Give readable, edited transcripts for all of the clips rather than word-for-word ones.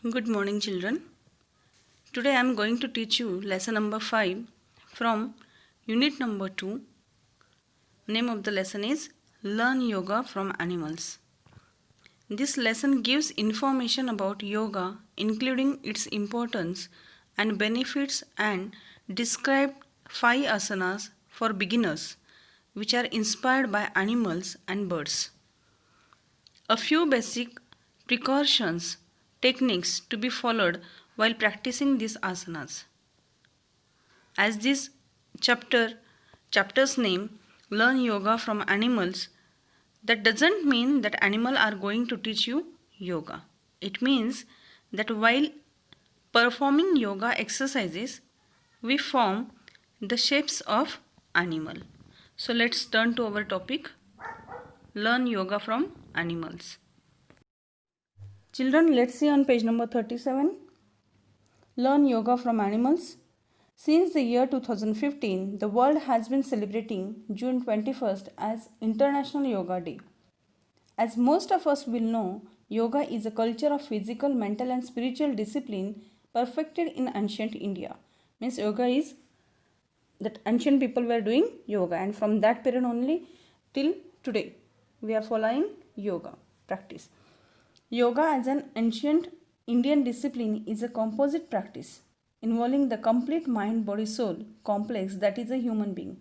Good morning, children. Today I am going to teach you lesson number 5 from unit number 2. Name of the lesson is Learn Yoga from Animals. This lesson gives information about yoga, including its importance and benefits, and describe 5 asanas for beginners, which are inspired by animals and birds. A few basic precautions, techniques to be followed while practicing these asanas. As this chapter's name, Learn Yoga from Animals, that doesn't mean that animals are going to teach you yoga. It means that while performing yoga exercises, we form the shapes of animal. So let's turn to our topic, Learn Yoga from Animals. Children, let's see on page number 37. Learn Yoga from Animals. Since the year 2015, the world has been celebrating June 21st as International Yoga Day. As most of us will know, yoga is a culture of physical, mental and spiritual discipline perfected in ancient India. Means yoga is that ancient people were doing yoga, and from that period only till today we are following yoga practice. Yoga as an ancient Indian discipline is a composite practice involving the complete mind body soul complex that is a human being.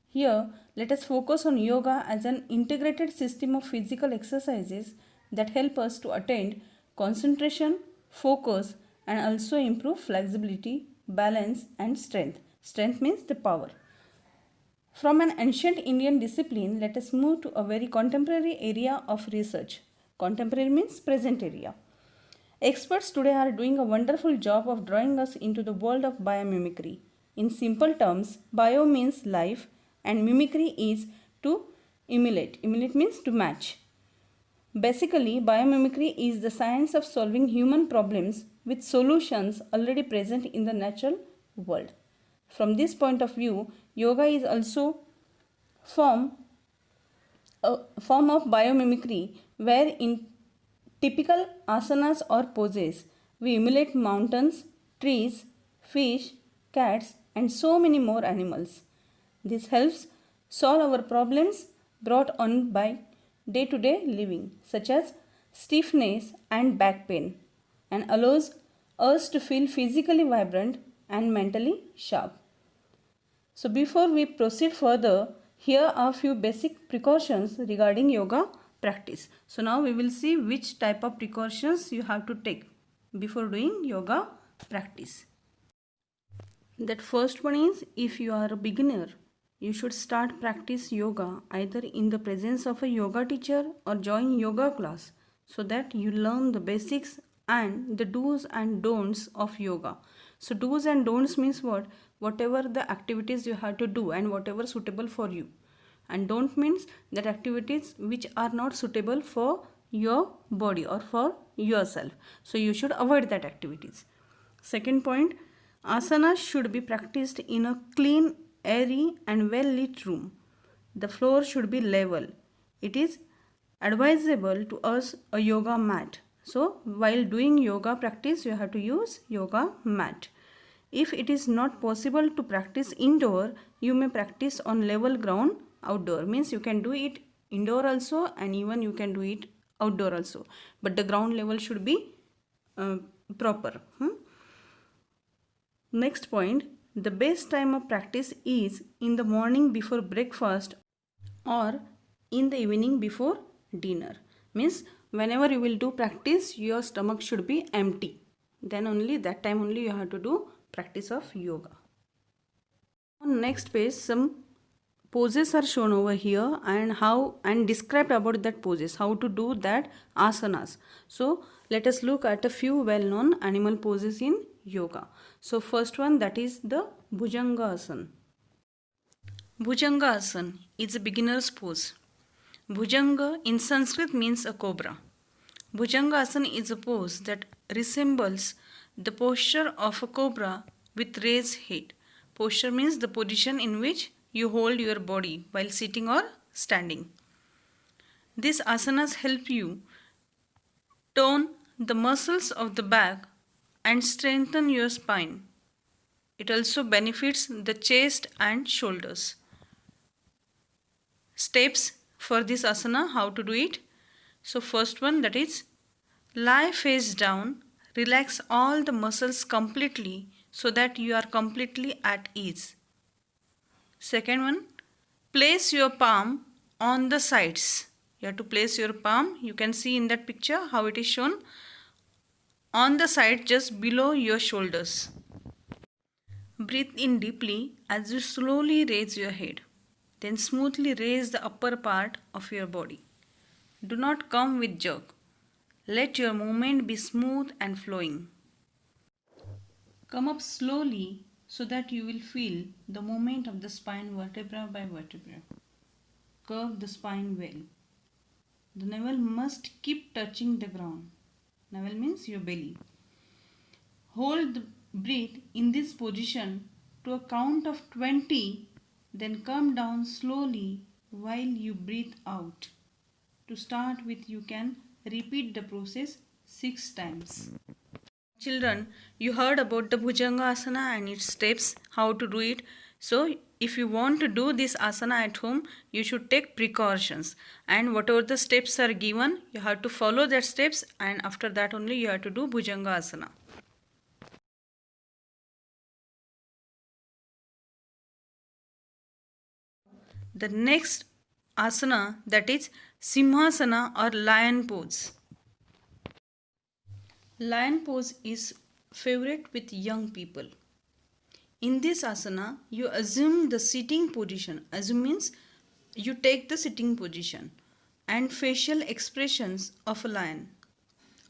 Here, let us focus on yoga as an integrated system of physical exercises that help us to attain concentration, focus, and also improve flexibility, balance, and strength. Strength means the power. From an ancient Indian discipline, let us move to a very contemporary area of research. Contemporary means present area. Experts today are doing a wonderful job of drawing us into the world of biomimicry. In simple terms, bio means life and mimicry is to emulate. Emulate means to match. Basically, biomimicry is the science of solving human problems with solutions already present in the natural world. From this point of view, yoga is also a form of biomimicry where in typical asanas or poses we emulate mountains, trees, fish, cats and so many more animals. This helps solve our problems brought on by day-to-day living such as stiffness and back pain and allows us to feel physically vibrant and mentally sharp. So before we proceed further, here are few basic precautions regarding yoga practice. So now we will see which type of precautions you have to take before doing yoga practice. That first one is, if you are a beginner, you should start practice yoga either in the presence of a yoga teacher or join yoga class so that you learn the basics and the do's and don'ts of yoga. So do's and don'ts means what? Whatever the activities you have to do and whatever suitable for you. And don't means that activities which are not suitable for your body or for yourself. So you should avoid that activities. Second point, asanas should be practiced in a clean, airy and well lit room. The floor should be level. It is advisable to use a yoga mat. So while doing yoga practice, you have to use yoga mat. If it is not possible to practice indoor, you may practice on level ground outdoor. Means you can do it indoor also and even you can do it outdoor also. But the ground level should be proper. Next point, the best time of practice is in the morning before breakfast or in the evening before dinner. Means whenever you will do practice, your stomach should be empty. Then only that time only you have to do practice of yoga. On next page, some poses are shown over here and how and described about that poses, how to do that asanas. So let us look at a few well-known animal poses in yoga. So first one, that is the Bhujanga Asana. Bhujanga Asana is a beginner's pose. Bhujanga in Sanskrit means a cobra. Bhujanga Asana is a pose that resembles the posture of a cobra with raised head. Posture means the position in which you hold your body while sitting or standing. These asanas help you tone the muscles of the back and strengthen your spine. It also benefits the chest and shoulders. Steps for this asana, how to do it. So first one, that is lie face down, relax all the muscles completely so that you are completely at ease. Second one, place your palm on the sides. You have to place your palm, you can see in that picture how it is shown, on the side just below your shoulders. Breathe in deeply as you slowly raise your head. Then smoothly raise the upper part of your body. Do not come with jerk. Let your movement be smooth and flowing. Come up slowly so that you will feel the movement of the spine vertebra by vertebra. Curve the spine well. The navel must keep touching the ground. Navel means your belly. Hold the breath in this position to a count of 20, then come down slowly while you breathe out. To start with, you can repeat the process 6 times. Children, you heard about the Bhujanga Asana and its steps, how to do it. So, if you want to do this asana at home, you should take precautions. And whatever the steps are given, you have to follow that steps, and after that only you have to do Bhujanga Asana. The next asana, that is Simhasana or lion pose. Lion pose is favorite with young people. In this asana, you assume the sitting position. Assume means you take the sitting position and facial expressions of a lion.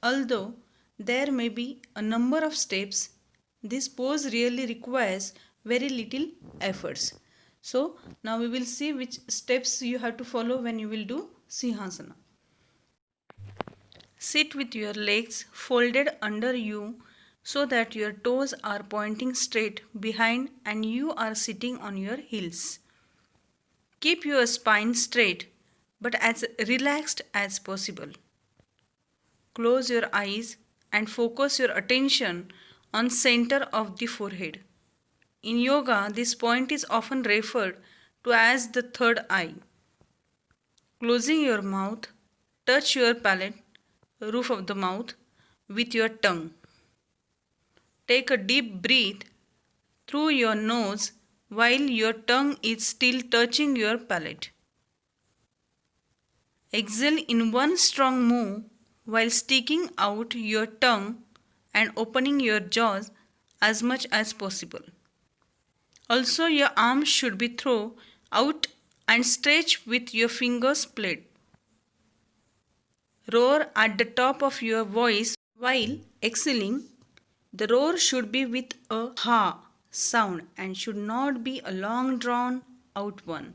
Although there may be a number of steps, this pose really requires very little efforts. So now we will see which steps you have to follow when you will do Simhasana. Sit with your legs folded under you so that your toes are pointing straight behind and you are sitting on your heels. Keep your spine straight but as relaxed as possible. Close your eyes and focus your attention on center of the forehead. In yoga, this point is often referred to as the third eye. Closing your mouth, touch your palate, roof of the mouth with your tongue. Take a deep breath through your nose while your tongue is still touching your palate. Exhale in one strong move while sticking out your tongue and opening your jaws as much as possible. Also, your arms should be thrown out and stretch with your fingers split. Roar at the top of your voice while exhaling. The roar should be with a ha sound and should not be a long drawn out one.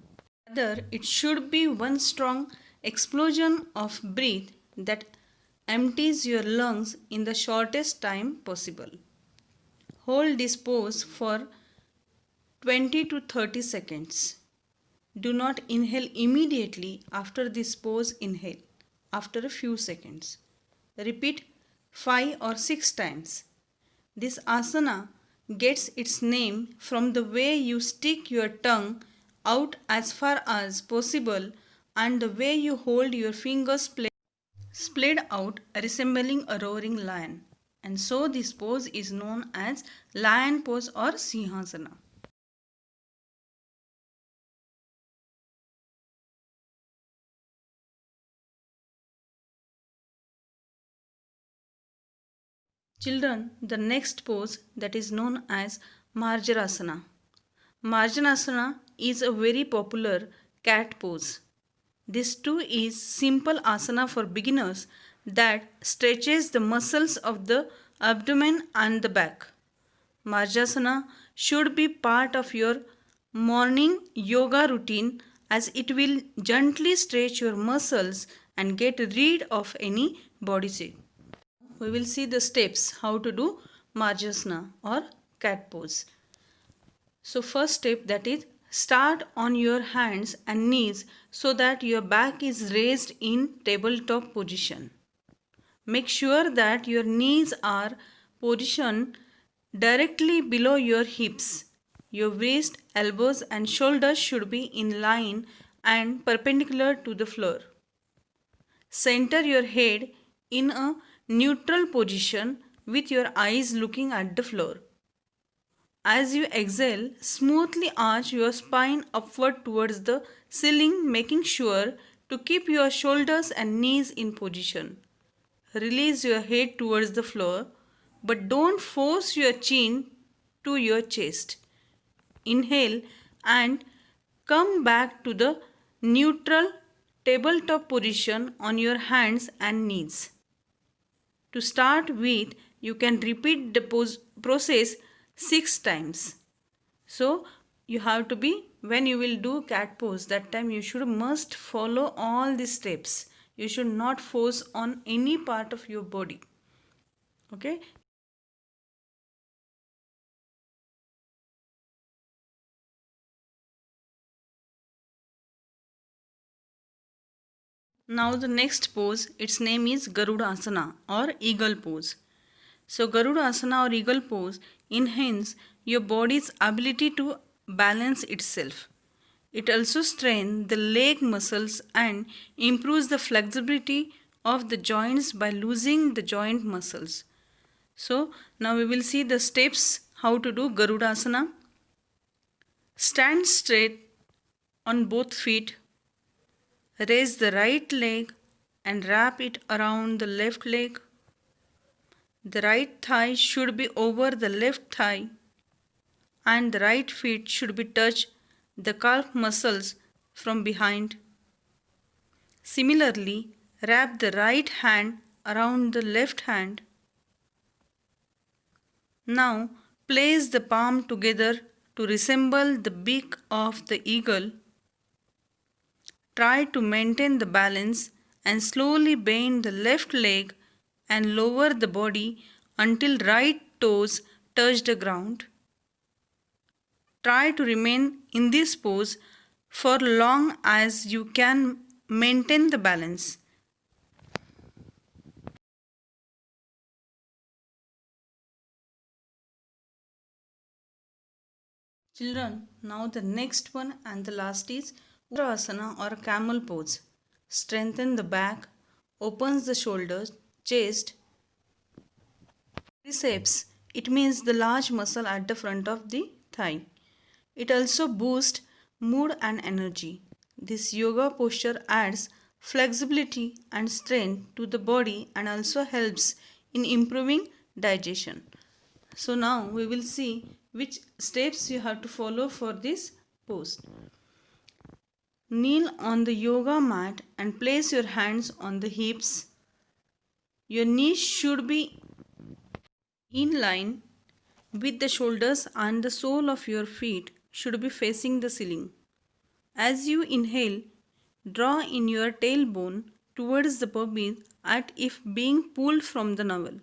Rather, it should be one strong explosion of breath that empties your lungs in the shortest time possible. Hold this pose for 20 to 30 seconds. Do not inhale immediately after this pose. Inhale after a few seconds. Repeat 5 or 6 times. This asana gets its name from the way you stick your tongue out as far as possible and the way you hold your fingers splayed out, resembling a roaring lion. And so this pose is known as lion pose or Simhasana. Children, the next pose that is known as Marjanasana. Marjanasana is a very popular cat pose. This too is simple asana for beginners that stretches the muscles of the abdomen and the back. Marjanasana should be part of your morning yoga routine as it will gently stretch your muscles and get rid of any body shape. We will see the steps how to do Marjanasana or cat pose. So first step, that is start on your hands and knees so that your back is raised in tabletop position. Make sure that your knees are positioned directly below your hips. Your wrist, elbows and shoulders should be in line and perpendicular to the floor. Center your head in a neutral position with your eyes looking at the floor. As you exhale, smoothly arch your spine upward towards the ceiling, making sure to keep your shoulders and knees in position. Release your head towards the floor, but don't force your chin to your chest. Inhale and come back to the neutral tabletop position on your hands and knees. To start with, you can repeat the process 6 times. So, you have to be, when you will do cat pose, that time you should must follow all the steps. You should not force on any part of your body. Okay. Now the next pose, its name is Garudasana or Eagle pose. So Garudasana or Eagle pose enhances your body's ability to balance itself. It also strengthens the leg muscles and improves the flexibility of the joints by loosening the joint muscles. So now we will see the steps how to do Garudasana. Stand straight on both feet. Raise the right leg and wrap it around the left leg. The right thigh should be over the left thigh and the right feet should be touch the calf muscles from behind. Similarly, wrap the right hand around the left hand. Now, place the palm together to resemble the beak of the eagle. Try to maintain the balance and slowly bend the left leg and lower the body until right toes touch the ground. Try to remain in this pose for long as you can maintain the balance. Children, now the next one and the last is Ustrasana or camel pose. Strengthen the back, opens the shoulders, chest, triceps. It means the large muscle at the front of the thigh. It also boosts mood and energy. This yoga posture adds flexibility and strength to the body and also helps in improving digestion. So now we will see which steps you have to follow for this pose. Kneel on the yoga mat and place your hands on the hips. Your knees should be in line with the shoulders and the sole of your feet should be facing the ceiling. As you inhale, draw in your tailbone towards the pubic as if being pulled from the navel.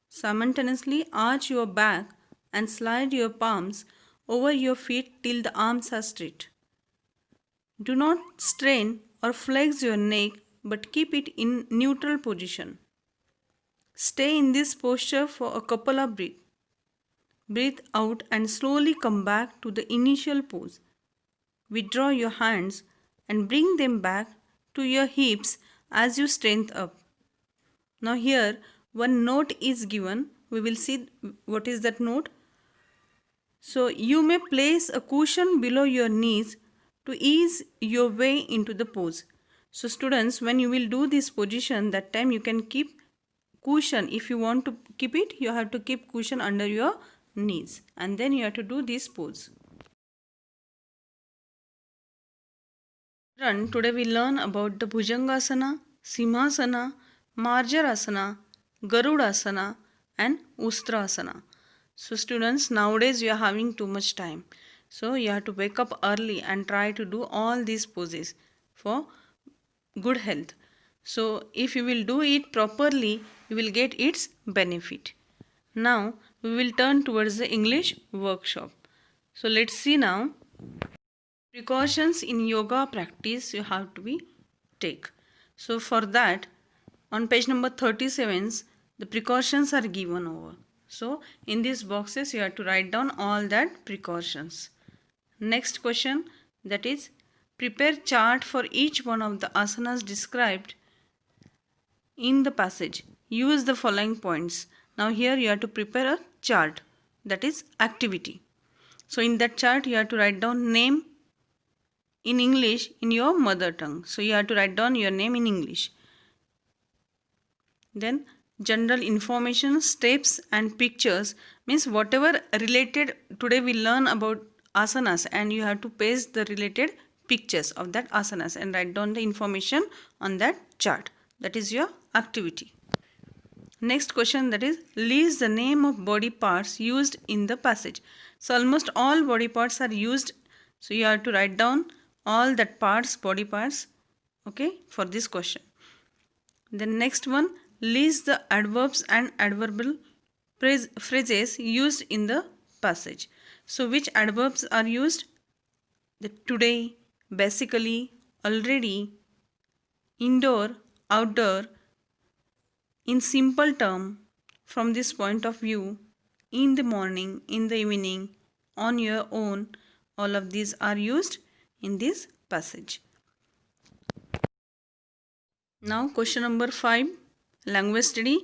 Simultaneously arch your back and slide your palms over your feet till the arms are straight. Do not strain or flex your neck but keep it in neutral position. Stay in this posture for a couple of breaths. Breathe out and slowly come back to the initial pose. Withdraw your hands and bring them back to your hips as you strengthen up. Now here one note is given. We will see what is that note. So you may place a cushion below your knees to ease your way into the pose. So students, when you will do this position, that time you can keep cushion. If you want to keep it, you have to keep cushion under your knees and then you have to do this pose. Today we learn about the Bhujangasana, Simhasana, Marjarasana, Garudasana and Ustrasana. So students, nowadays you are having too much time. So you have to wake up early and try to do all these poses for good health. So if you will do it properly, you will get its benefit. Now we will turn towards the English workshop. So let's see now. Precautions in yoga practice you have to be take. So for that, On page number 37, the precautions are given over. So in these boxes you have to write down all that precautions. Next question, that is, prepare chart for each one of the asanas described in the passage. Use the following points. Now here you have to prepare a chart, that is activity. So in that chart you have to write down name in English in your mother tongue. So you have to write down your name in English. Then general information, steps and pictures, means whatever related, today we learn about asanas and you have to paste the related pictures of that asanas and write down the information on that chart. That is your activity. Next question, that is, list the name of body parts used in the passage. So almost all body parts are used. So you have to write down all that parts, body parts, okay, for this question. The next one, list the adverbs and adverbial phrases used in the passage. So which adverbs are used? The today, basically, already, indoor, outdoor. In simple term, from this point of view, in the morning, in the evening, on your own, all of these are used in this passage. Now question number 5, language study.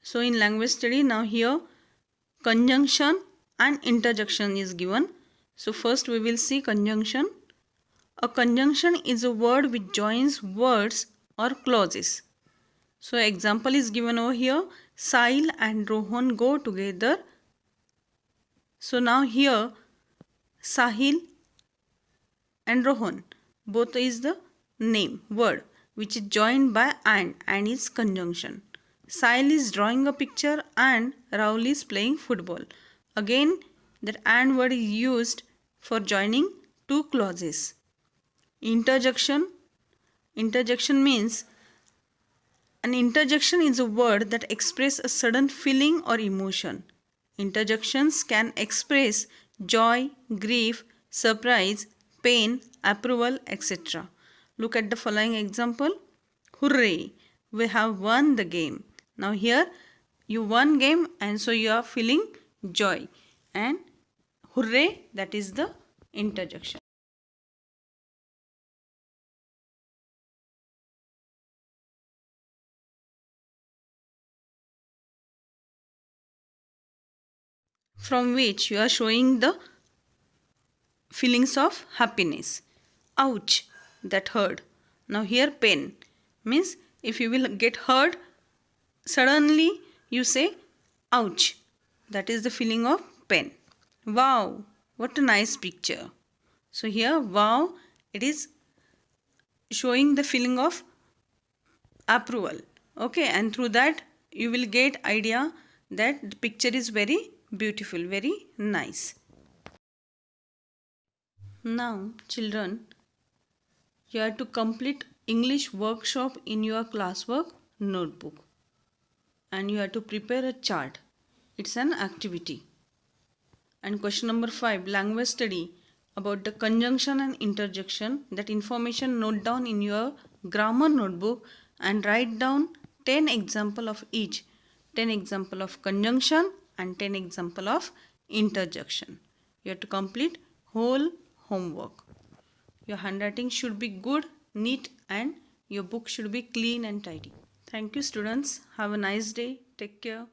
So in language study, now here conjunction and interjection is given. So first we will see conjunction. A conjunction is a word which joins words or clauses. So example is given over here. Sahil and Rohan go together. So now here Sahil and Rohan, both is the name, word, which is joined by and is conjunction. Sahil is drawing a picture and Rahul is playing football. Again, that and word is used for joining two clauses. Interjection. Interjection means an interjection is a word that expresses a sudden feeling or emotion. Interjections can express joy, grief, surprise, pain, approval, etc. Look at the following example. Hooray! We have won the game. Now here you won game and so you are feeling joy. And hooray, that is the interjection. From which you are showing the feelings of happiness. Ouch, that hurt. Now here pain means if you will get hurt, suddenly you say ouch. That is the feeling of pain. Wow, what a nice picture. So here wow, it is showing the feeling of approval. Okay, and through that you will get idea that the picture is very beautiful, very nice. Now children, you have to complete English workshop in your classwork notebook and you have to prepare a chart. It's an activity. And question number 5, language study about the conjunction and interjection. That information note down in your grammar notebook and write down 10 example of each. 10 example of conjunction and 10 example of interjection. You have to complete whole homework. Your handwriting should be good, neat, and your book should be clean and tidy. Thank you students. Have a nice day. Take care.